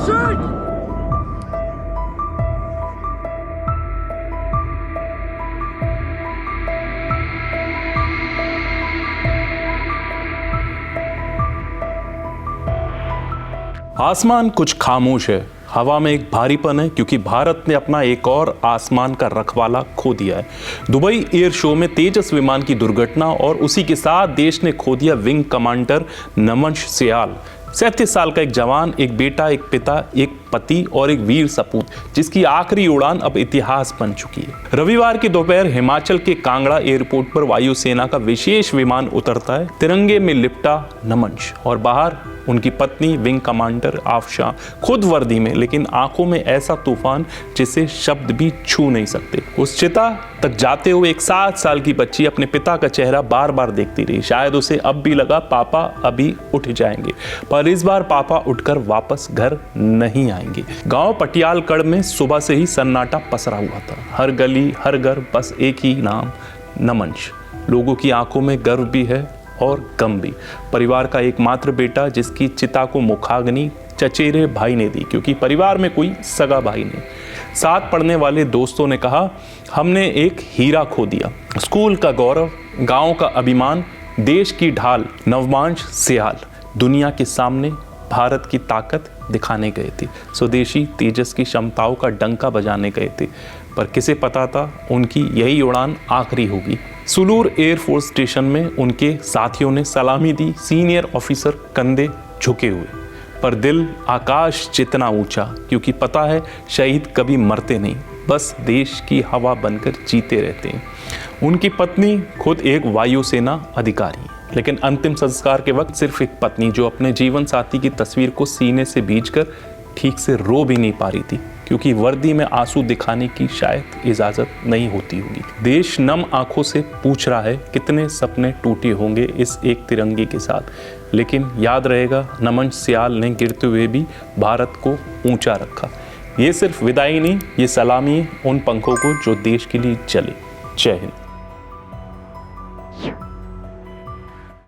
आसमान कुछ खामोश है, हवा में एक भारीपन है, क्योंकि भारत ने अपना एक और आसमान का रखवाला खो दिया है। दुबई एयर शो में तेजस विमान की दुर्घटना और उसी के साथ देश ने खो दिया विंग कमांडर नमन सियाल। 37 साल का एक जवान, एक बेटा, एक पिता, एक पति और एक वीर सपूत, जिसकी आखिरी उड़ान अब इतिहास बन चुकी है। रविवार की दोपहर हिमाचल के कांगड़ा एयरपोर्ट पर वायुसेना का विशेष विमान उतरता है। तिरंगे में लिपटा नमन और बाहर उनकी पत्नी विंग कमांडर आफशा, खुद वर्दी में, लेकिन आंखों में ऐसा तूफान जिसे शब्द भी छू नहीं सकते। उस चिता तक जाते हुए एक 7 साल की बच्ची अपने पिता का चेहरा बार बार देखती रही। शायद उसे अब भी लगा पापा अभी उठ जाएंगे, पर इस बार पापा उठकर वापस घर नहीं आएंगे। गांव पटियालकड़ में सुबह से ही सन्नाटा पसरा हुआ था। हर गली, हर घर, बस एक ही नाम, नमन। लोगों की आंखों में गर्व भी है और गम भी। परिवार का एकमात्र बेटा, जिसकी चिता को मुखाग्नि चचेरे भाई ने दी, क्योंकि परिवार में कोई सगा भाई नहीं। साथ पढ़ने वाले दोस्तों ने कहा, हमने एक हीरा खो दिया। स्कूल का गौरव, गांव का अभिमान, देश की ढाल नवमांश सियाल दुनिया के सामने भारत की ताकत दिखाने गए थे। स्वदेशी तेजस की क्षमताओं का डंका बजाने गए थे, पर किसे पता था उनकी यही उड़ान आखिरी होगी। सुलूर एयरफोर्स स्टेशन में उनके साथियों ने सलामी दी। सीनियर ऑफिसर कंधे झुके हुए, पर दिल आकाश जितना ऊंचा, क्योंकि पता है शहीद कभी मरते नहीं, बस देश की हवा बनकर जीते रहते हैं। उनकी पत्नी खुद एक वायुसेना अधिकारी, लेकिन अंतिम संस्कार के वक्त सिर्फ एक पत्नी, जो अपने जीवन साथी की तस्वीर को सीने से भींचकर ठीक से रो भी नहीं पा रही थी, क्योंकि वर्दी में आंसू दिखाने की शायद इजाजत नहीं होती होगी। देश नम आंखों से पूछ रहा है, कितने सपने टूटे होंगे इस एक तिरंगे के साथ, लेकिन याद रहेगा नमन सियाल ने गिरते हुए भी भारत को ऊंचा रखा। ये सिर्फ विदाई नहीं, ये सलामी है उन पंखों को जो देश के लिए चले। जय हिंद।